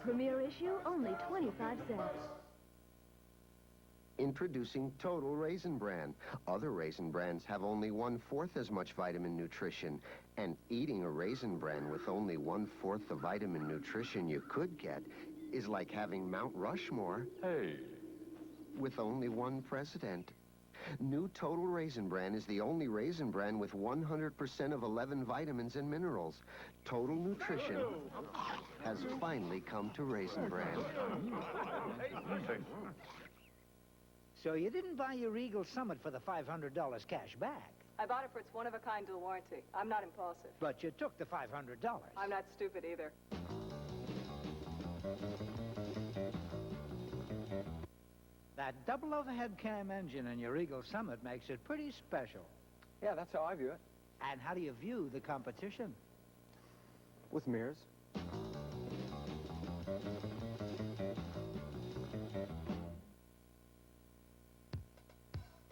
Premier issue, only 25 cents. Introducing Total Raisin Bran. Other Raisin Brans have only 1/4 as much vitamin nutrition. And eating a Raisin Bran with only 1/4 the vitamin nutrition you could get is like having Mount Rushmore. Hey. With only one president. New Total Raisin Bran is the only Raisin Bran with 100% of 11 vitamins and minerals. Total nutrition has finally come to Raisin Bran. So you didn't buy your Regal Summit for the $500 cash back. I bought it for its one-of-a-kind dual warranty. I'm not impulsive. But you took the $500. I'm not stupid either. That double overhead cam engine in your Regal Summit makes it pretty special. Yeah, that's how I view it. And how do you view the competition? With mirrors.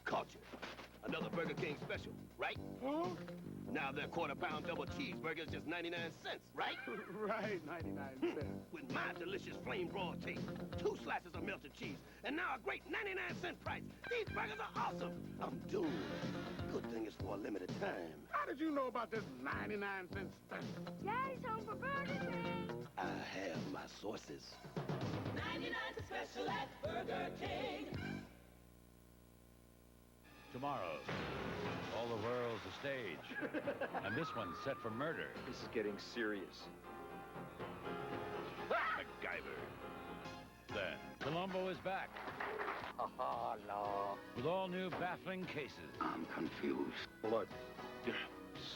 Caught you. Another Burger King special, right? Huh? Now their quarter-pound double cheeseburger is just 99 cents, right? Right, 99 cents. With my delicious flame broiled taste, 2 slices of melted cheese, and now a great 99-cent price. These burgers are awesome. I'm doomed. Good thing it's for a limited time. How did you know about this 99-cent special? Daddy's home for Burger King. I have my sources. 99 special at Burger King. Tomorrow, all the world's a stage, and this one's set for murder. This is getting serious. MacGyver. Then, Columbo is back. Oh, no. With all new baffling cases. I'm confused. Blood.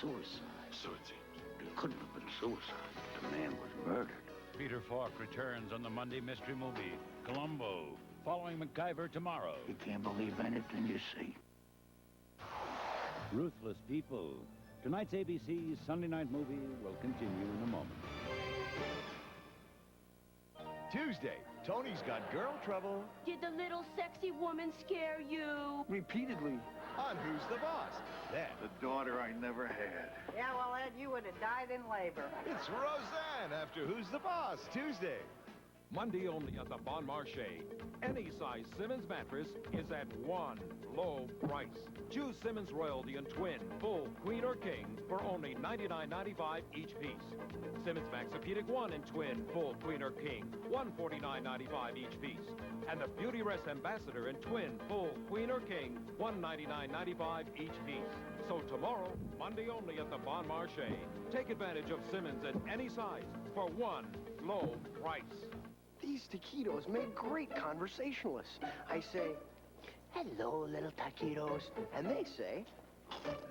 Suicide. Suicide. It couldn't have been suicide. The man was murdered. Peter Falk returns on the Monday mystery movie, Columbo, following MacGyver tomorrow. You can't believe anything you see. Ruthless People. Tonight's ABC's Sunday night movie will continue in a moment. Tuesday, Tony's got girl trouble. Did the little sexy woman scare you? Repeatedly. On Who's the Boss? Then, The daughter I never had. Yeah, well, Ed, you would have died in labor. it's Roseanne after Who's the Boss, Tuesday. Monday only at the Bon Marché. Any size Simmons mattress is at one low price. Choose Simmons Royalty and Twin, Full, Queen, or King for only $99.95 each piece. Simmons Maxipedic 1 and Twin, Full, Queen, or King, $149.95 each piece. And the Beauty Rest Ambassador and Twin, Full, Queen, or King, $199.95 each piece. So tomorrow, Monday only at the Bon Marché. Take advantage of Simmons at any size for one low price. These taquitos make great conversationalists. I say, hello, little taquitos. And they say,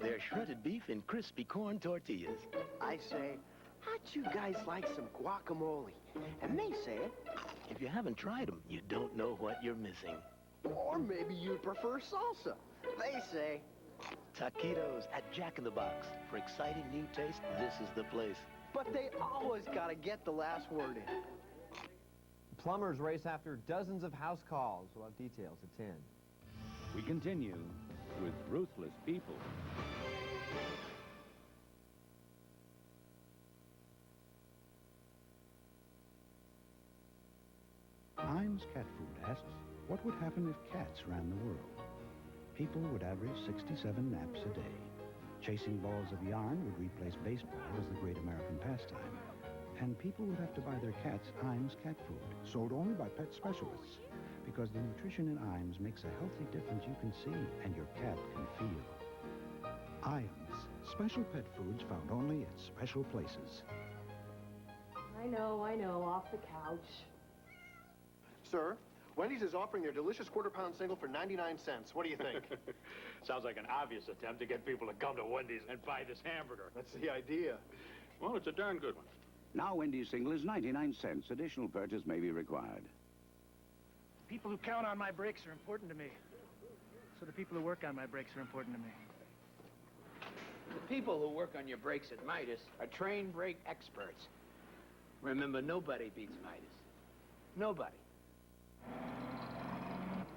They're shredded beef and crispy corn tortillas. I say, how'd you guys like some guacamole? And they say, If you haven't tried them, you don't know what you're missing. or maybe you'd prefer salsa. They say, Taquitos at Jack in the Box. For exciting new taste, this is the place. but they always gotta get the last word in. Plumbers race after dozens of house calls. We'll have details at 10. We continue with Ruthless People. Imes Cat Food asks, what would happen if cats ran the world? People would average 67 naps a day. Chasing balls of yarn would replace baseball as the great American pastime. And people would have to buy their cats Imes cat food, sold only by pet specialists, because the nutrition in Imes makes a healthy difference you can see and your cat can feel. Imes, special pet foods found only at special places. I know, off the couch. Sir, Wendy's is offering their delicious quarter-pound single for 99 cents. What do you think? Sounds like an obvious attempt to get people to come to Wendy's and buy this hamburger. That's the idea. Well, it's a darn good one. Now Wendy's single is 99 cents. Additional purchase may be required. People who count on my brakes are important to me. So the people who work on my brakes are important to me. The people who work on your brakes at Midas are trained brake experts. Remember, nobody beats Midas. Nobody.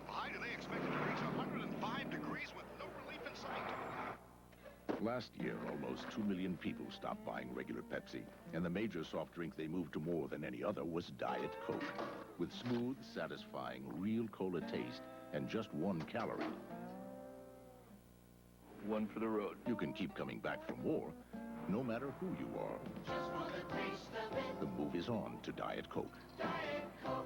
High today expected to reach 105 degrees with no relief in sight. Last year, almost 2 million people stopped buying regular Pepsi, and the major soft drink they moved to more than any other was Diet Coke. With smooth, satisfying, real cola taste and just 1 calorie. One for the road. You can keep coming back for more, no matter who you are. Just for the taste of it. The move is on to Diet Coke. Diet Coke.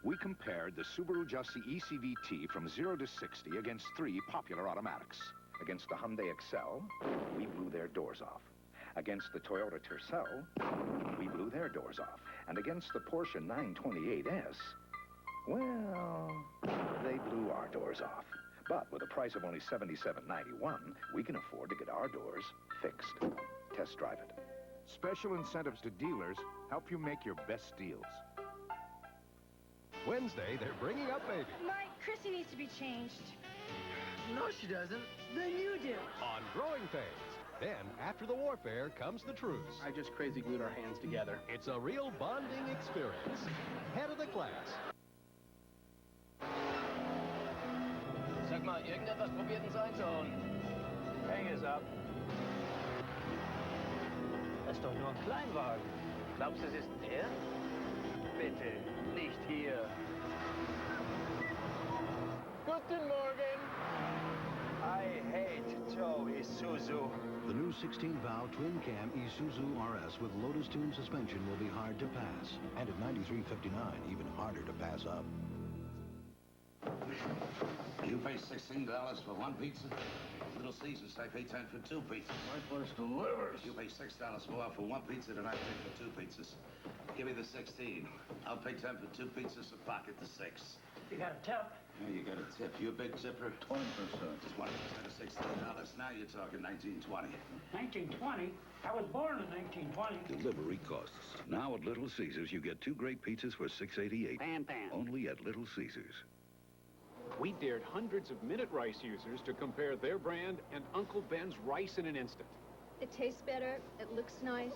We compared the Subaru Jussi ECVT from 0 to 60 against 3 popular automatics. Against the Hyundai Excel, we blew their doors off. Against the Toyota Tercel, we blew their doors off. And against the Porsche 928S, well, they blew our doors off. But with a price of only $77.91, we can afford to get our doors fixed. Test drive it. Special incentives to dealers help you make your best deals. Wednesday, they're bringing up baby. Mike, Chrissy needs to be changed. No, she doesn't. Then you do. On Growing Pains. Then, after the warfare, comes the truce. I just crazy glued our hands together. It's a real bonding experience. Head of the class. Sag mal, irgendetwas probiert uns einzuholen. Hang is up. Das ist doch nur ein Kleinwagen. Glaubst du, es ist der? Bitte, nicht hier. Guten Morgen. I hate Joe Isuzu. The new 16-valve twin-cam Isuzu RS with Lotus Tune suspension will be hard to pass. And at $93.59, even harder to pass up. You pay $16 for 1 pizza? Little Caesars, I pay 10 for 2 pizzas. My place delivers. You pay $6 more for 1 pizza than I pay for 2 pizzas. Give me the 16. I'll pay 10 for 2 pizzas and pocket the 6. You got a tip? Yeah, you got a tip. You a big tipper? 20%. 20% of $16. Now you're talking 1920. 1920? I was born in 1920. Delivery costs. Now at Little Caesars, you get 2 great pizzas for $6.88. Bam. Only at Little Caesars. We dared hundreds of Minute Rice users to compare their brand and Uncle Ben's rice in an instant. It tastes better. It looks nice.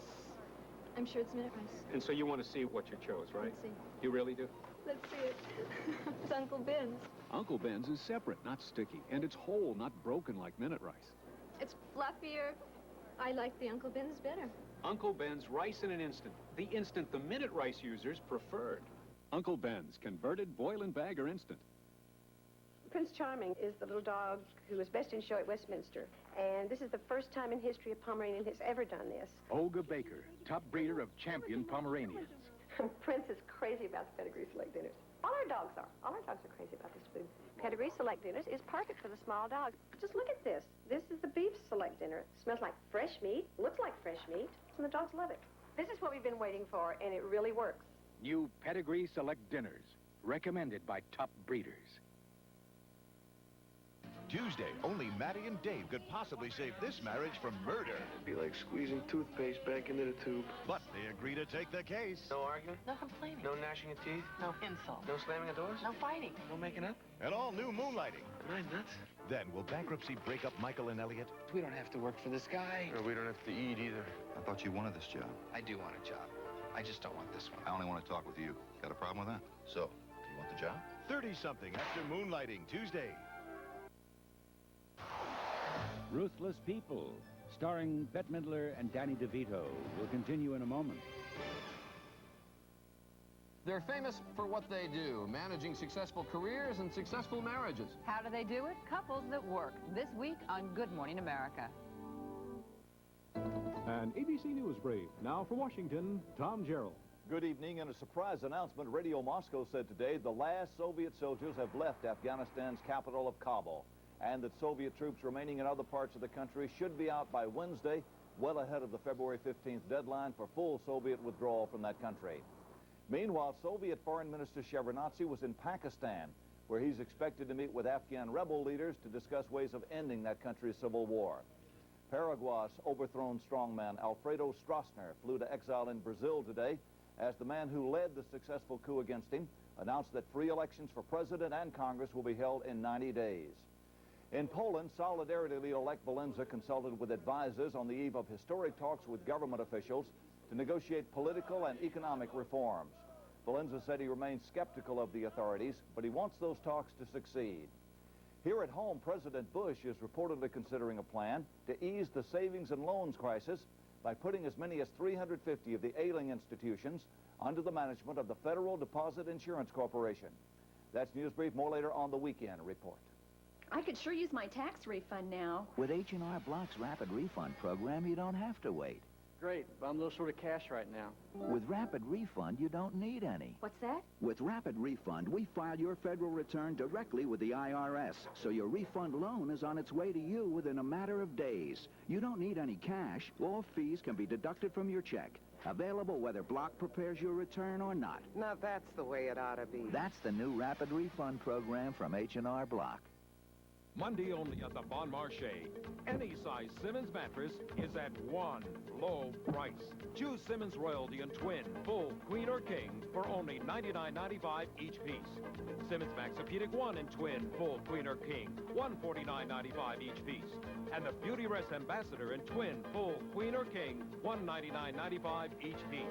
I'm sure it's Minute Rice. And so you want to see what you chose, right? Let's see. You really do? Let's see it. It's Uncle Ben's. Uncle Ben's is separate, not sticky, and it's whole, not broken like Minute Rice. It's fluffier. I like the Uncle Ben's better. Uncle Ben's rice in an instant. The instant the Minute Rice users preferred. Uncle Ben's, converted, boil and bag, or instant. Prince Charming is the little dog who was best in show at Westminster. And this is the first time in history a Pomeranian has ever done this. Olga Baker, top breeder of champion Pomeranians. Prince is crazy about the Pedigree Select dinners. All our dogs are. All our dogs are crazy about this food. Pedigree Select dinners is perfect for the small dog. Just look at this. This is the beef select dinner. It smells like fresh meat, looks like fresh meat, and the dogs love it. This is what we've been waiting for, and it really works. New Pedigree Select dinners, recommended by top breeders. Tuesday, only Maddie and Dave could possibly save this marriage from murder. It'd be like squeezing toothpaste back into the tube. But they agree to take the case. No argument? No complaining. No gnashing of teeth? No insult. No slamming of doors? No fighting. No making up? And all new moonlighting. Am I nuts? Then, will bankruptcy break up Michael and Elliot? We don't have to work for this guy. Or we don't have to eat either. I thought you wanted this job. I do want a job. I just don't want this one. I only want to talk with you. Got a problem with that? So, you want the job? 30-something after Moonlighting, Tuesday. Ruthless People, starring Bette Midler and Danny DeVito, will continue in a moment. They're famous for what they do, managing successful careers and successful marriages. How do they do it? Couples that work. This week on Good Morning America. An ABC News brief. Now for Washington, Tom Gerald. Good evening. In a surprise announcement, Radio Moscow said today the last Soviet soldiers have left Afghanistan's capital of Kabul, and that Soviet troops remaining in other parts of the country should be out by Wednesday, well ahead of the February 15th deadline for full Soviet withdrawal from that country. Meanwhile, Soviet Foreign Minister Shevardnadze was in Pakistan, where he's expected to meet with Afghan rebel leaders to discuss ways of ending that country's civil war. Paraguay's overthrown strongman Alfredo Stroessner flew to exile in Brazil today as the man who led the successful coup against him announced that free elections for president and Congress will be held in 90 days. In Poland, Solidarity leader Lech Walesa consulted with advisors on the eve of historic talks with government officials to negotiate political and economic reforms. Walesa said he remains skeptical of the authorities, but he wants those talks to succeed. Here at home, President Bush is reportedly considering a plan to ease the savings and loans crisis by putting as many as 350 of the ailing institutions under the management of the Federal Deposit Insurance Corporation. That's News Brief. More later on the Weekend Report. I could sure use my tax refund now. With H&R Block's Rapid Refund program, you don't have to wait. Great, but I'm a little short of cash right now. With Rapid Refund, you don't need any. What's that? With Rapid Refund, we file your federal return directly with the IRS, so your refund loan is on its way to you within a matter of days. You don't need any cash. All fees can be deducted from your check. Available whether Block prepares your return or not. Now that's the way it ought to be. That's the new Rapid Refund program from H&R Block. Monday only at the Bon Marché. Any size Simmons mattress is at one low price. Choose Simmons Royalty and Twin, Full, Queen or King for only $99.95 each piece. Simmons Maxipedic 1 and Twin, Full, Queen or King, $149.95 each piece. And the Beauty Rest Ambassador and Twin, Full, Queen or King, $199.95 each piece.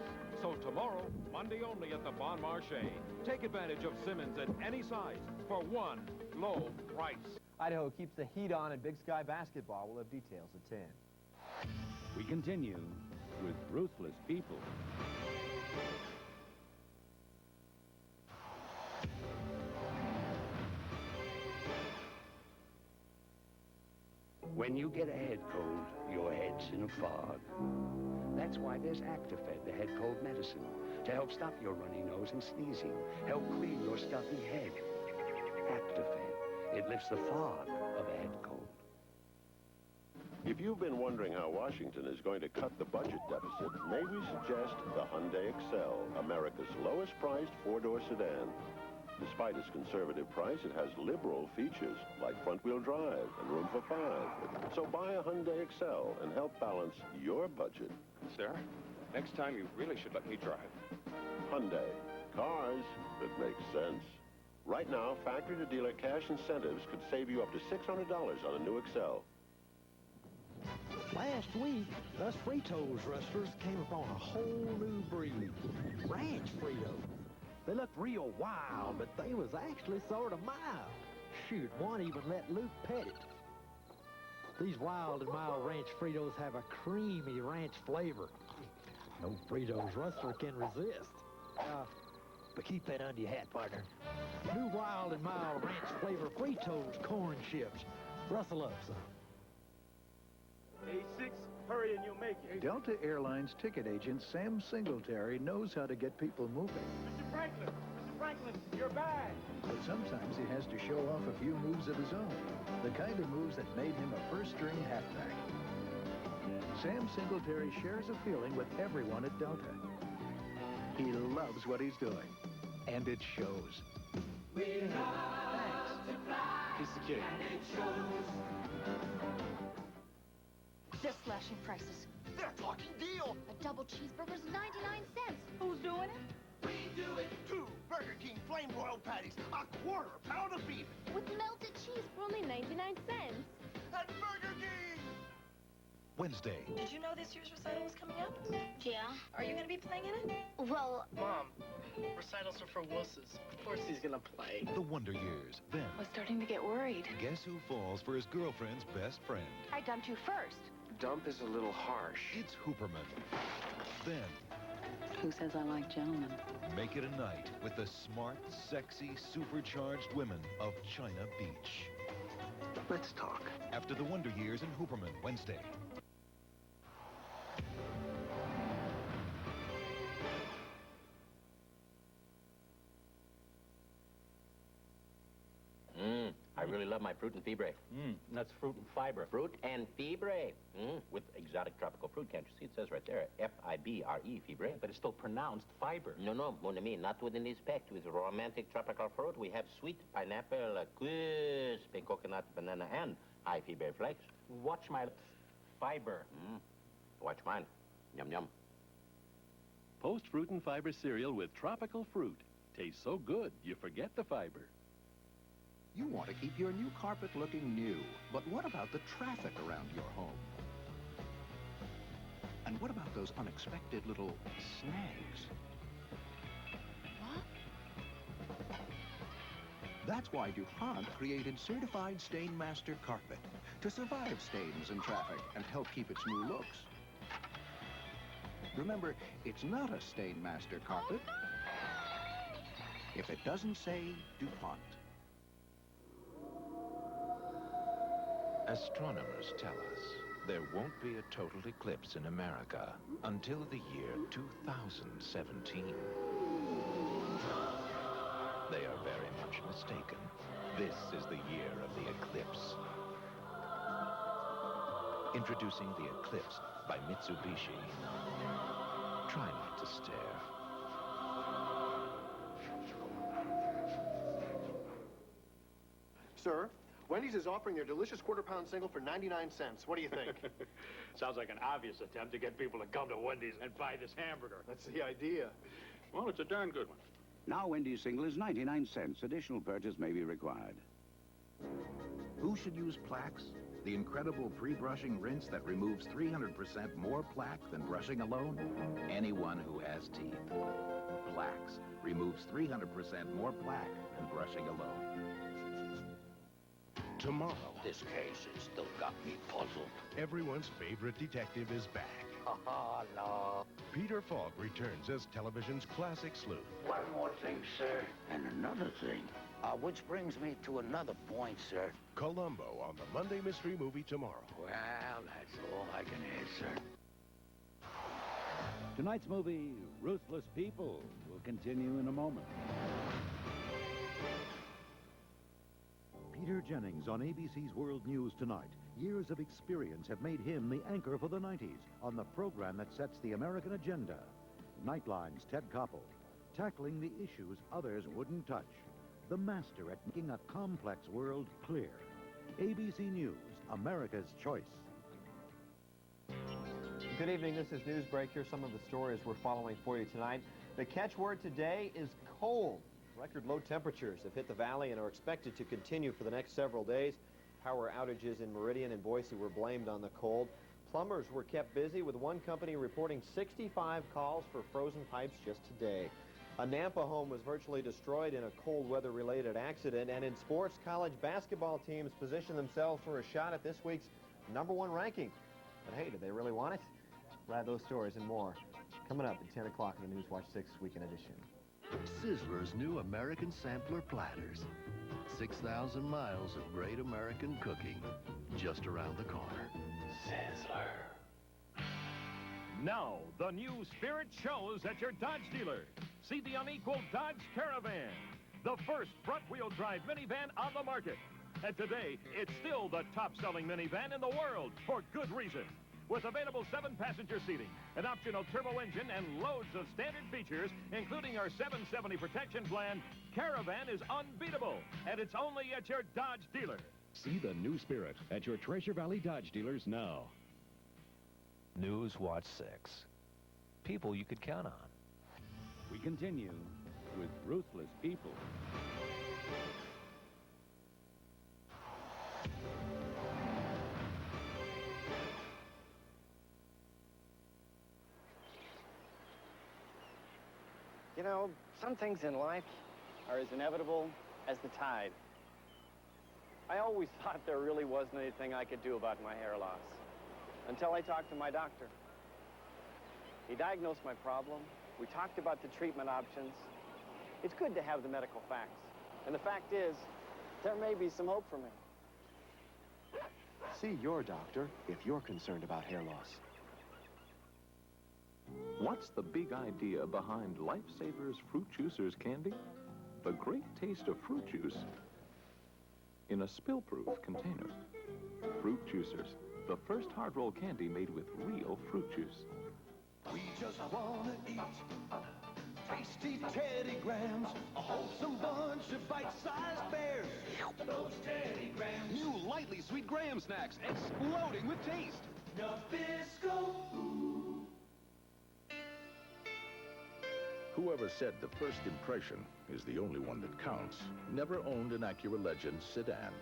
So tomorrow, Monday only at the Bon Marché. Take advantage of Simmons in any size for one low price. Idaho keeps the heat on in Big Sky basketball. We'll have details at 10. We continue with Ruthless People. When you get a head cold, your head's in a fog. That's why there's Actifed, the head cold medicine, to help stop your runny nose and sneezing, help clean your stuffy head. Actifed. It lifts the fog of a head cold. If you've been wondering how Washington is going to cut the budget deficit, may we suggest the Hyundai Excel, America's lowest-priced four-door sedan. Despite its conservative price, it has liberal features like front-wheel drive and room for 5. So buy a Hyundai Excel and help balance your budget. Sir, next time you really should let me drive. Hyundai. Cars that make sense. Right now, factory-to-dealer cash incentives could save you up to $600 on a new Excel. Last week, us Fritos rustlers came upon a whole new breed, ranch Fritos. They looked real wild, but they was actually sort of mild. Shoot, one even let Luke pet it. These wild and mild ranch Fritos have a creamy ranch flavor. No Fritos rustler can resist. But keep that under your hat, partner. New wild and mild ranch flavor Fritos corn chips. Rustle up some. A6, hurry and you'll make it. Delta Airlines ticket agent Sam Singletary knows how to get people moving. Mr. Franklin, your bag. But sometimes he has to show off a few moves of his own. The kind of moves that made him a first-string halfback. Sam Singletary shares a feeling with everyone at Delta. He loves what he's doing, and it shows. We love to fly, He's the king. and it shows. They're slashing prices. They're talking deal. A double cheeseburger's 99 cents. Who's doing it? We do it. 2 Burger King flame broiled patties, a quarter pound of beef. With melted cheese for only 99 cents. At Burger King. Wednesday. Did you know this year's recital was coming up? Yeah. Are you going to be playing in it? Well, Mom, recitals are for wusses. Of course he's gonna play. The Wonder Years. Then, I was starting to get worried. guess who falls for his girlfriend's best friend? I dumped you first. Dump is a little harsh. It's Hooperman. Then, Who says I like gentlemen? make it a night with the smart, sexy, supercharged women of China Beach. Let's talk. After the Wonder Years in Hooperman, Wednesday. I really love my fruit and fibre. That's fruit and fiber. Fruit and fibre. With exotic tropical fruit, can't you see? It says right there, F-I-B-R-E, fibre. But it's still pronounced fiber. No, mon ami, not within this pact. With romantic tropical fruit, we have sweet pineapple, crispy coconut, banana, and high fibre flakes. Watch my fiber. Watch mine. Yum, yum. Post fruit and fiber cereal with tropical fruit. Tastes so good, you forget the fiber. You want to keep your new carpet looking new, but what about the traffic around your home? And what about those unexpected little snags? That's why DuPont created Certified Stain Master Carpet to survive stains and traffic and help keep its new looks. Remember, it's not a Stain Master Carpet if it doesn't say DuPont. Astronomers tell us there won't be a total eclipse in America until the year 2017. They are very much mistaken. This is the year of the eclipse. Introducing the Eclipse by Mitsubishi. Try not to stare. Sir, Wendy's is offering their delicious quarter-pound single for 99 cents. What do you think? Sounds like an obvious attempt to get people to come to Wendy's and buy this hamburger. That's the idea. Well, it's a darn good one. Now Wendy's single is 99 cents. Additional purchase may be required. Who should use Plaques? The incredible pre-brushing rinse that removes 300% more plaque than brushing alone? Anyone who has teeth. Plaques removes 300% more plaque than brushing alone. Tomorrow, This case has still got me puzzled. everyone's favorite detective is back. Oh, no. Peter Falk returns as television's classic sleuth. One more thing, sir, and another thing. Which brings me to another point, sir. Columbo on the Monday Mystery Movie tomorrow. Well, that's all I can add, sir. Tonight's movie, Ruthless People, will continue in a moment. Peter Jennings on ABC's World News tonight. Years of experience have made him the anchor for the 90s on the program that sets the American agenda. Nightline's Ted Koppel, tackling the issues others wouldn't touch. The master at making a complex world clear. ABC News, America's choice. Good evening, this is Newsbreak. Here's some of the stories we're following for you tonight. The catchword today is cold. Record low temperatures have hit the valley and are expected to continue for the next several days. Power outages in Meridian and Boise were blamed on the cold. Plumbers were kept busy, with one company reporting 65 calls for frozen pipes just today. A Nampa home was virtually destroyed in a cold weather-related accident. And in sports, college basketball teams position themselves for a shot at this week's #1 ranking. But hey, did they really want it? We'll have those stories and more coming up at 10 o'clock in the Newswatch 6 Weekend Edition. Sizzler's new American Sampler Platters. 6,000 miles of great American cooking just around the corner. Sizzler. Now, the new Spirit shows at your Dodge dealer. See the unequaled Dodge Caravan, the first front-wheel drive minivan on the market. And today, it's still the top-selling minivan in the world for good reason. With available 7-passenger seating, an optional turbo engine, and loads of standard features, including our 770 protection plan, Caravan is unbeatable. And it's only at your Dodge dealer. See the new Spirit at your Treasure Valley Dodge dealers now. Newswatch 6. People you could count on. We continue with Ruthless People. You know, some things in life are as inevitable as the tide. I always thought there really wasn't anything I could do about my hair loss, until I talked to my doctor. He diagnosed my problem. We talked about the treatment options. It's good to have the medical facts. And the fact is, there may be some hope for me. See your doctor if you're concerned about hair loss. What's the big idea behind Lifesavers Fruit Juicers candy? The great taste of fruit juice in a spill-proof container. Fruit Juicers, the first hard roll candy made with real fruit juice. We just wanna eat tasty Teddy Grahams, a wholesome bunch of bite-sized bears. Those Teddy Grahams, New lightly sweet Graham snacks, exploding with taste. Nabisco. Whoever said the first impression is the only one that counts never owned an Acura Legend sedan.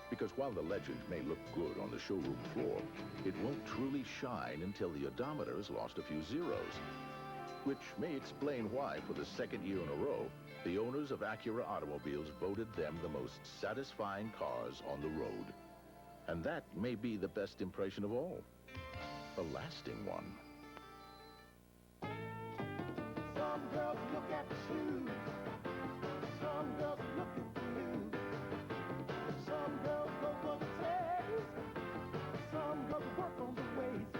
Because while the Legend may look good on the showroom floor, it won't truly shine until the odometer has lost a few zeros. which may explain why, for the second year in a row, the owners of Acura automobiles voted them the most satisfying cars on the road. And that may be the best impression of all, a lasting one. Some girls look at the shoes. Some girls look at the news. Some girls go for the taste. Some girls work on the waist.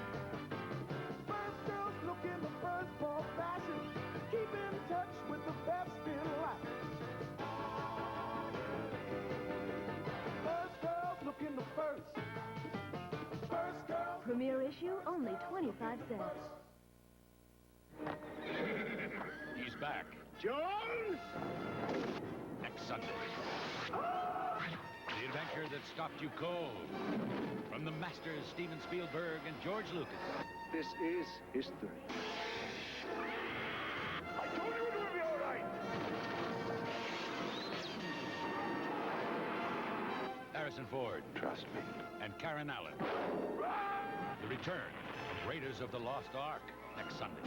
First girls look in the first ball fashion. Keep in touch with the best in life. First girls look in the first. First girls. Premier issue, only 25 cents. He's back. Jones! Next Sunday. The adventure that stopped you cold. From the masters Steven Spielberg and George Lucas. This is history. I told you it would be all right. Harrison Ford. Trust me. And Karen Allen. The return of Raiders of the Lost Ark. Next Sunday.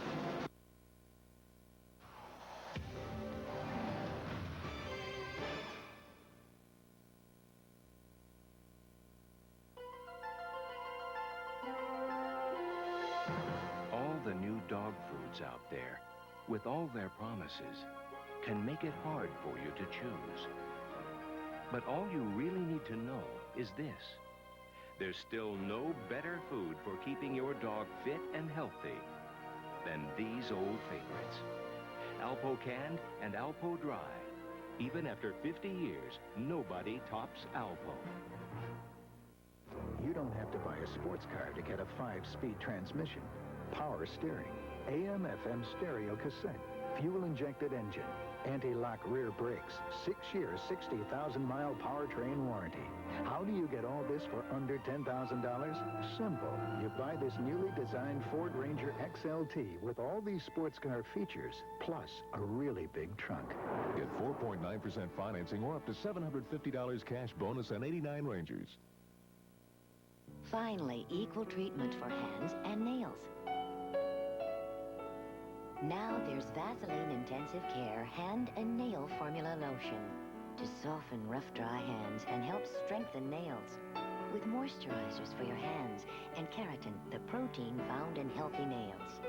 All the new dog foods out there, with all their promises, can make it hard for you to choose. But all you really need to know is this. There's still no better food for keeping your dog fit and healthy than these old favorites. Alpo Canned and Alpo Dry. Even after 50 years, nobody tops Alpo. You don't have to buy a sports car to get a 5-speed transmission, power steering, AM/FM stereo cassette, fuel-injected engine, anti-lock rear brakes, 6 years, 60,000-mile powertrain warranty. How do you get all this for under $10,000? Simple. You buy this newly designed Ford Ranger XLT with all these sports car features, plus a really big trunk. Get 4.9% financing or up to $750 cash bonus on 89 Rangers. Finally, equal treatment for hands and nails. Now there's Vaseline Intensive Care Hand and Nail Formula Lotion to soften rough, dry hands and help strengthen nails. With moisturizers for your hands and keratin, the protein found in healthy nails.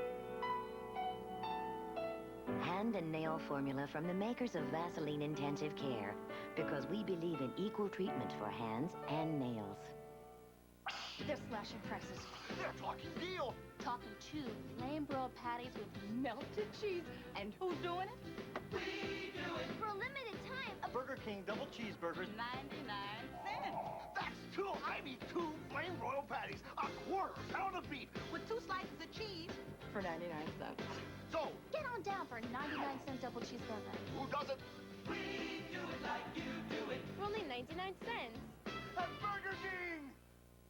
Hand and Nail Formula from the makers of Vaseline Intensive Care, because we believe in equal treatment for hands and nails. They're slashing prices. They're talking deal. Talking 2 flame broiled patties with melted cheese. And who's doing it? We do it. For a limited time. Burger King double cheeseburgers. 99 cents. That's 2. I need 2 flame broiled patties. A quarter pound of beef. With 2 slices of cheese. For 99 cents. So, get on down for a 99-cent double cheeseburger. Who does it? We do it like you do it. For only 99 cents. At Burger King.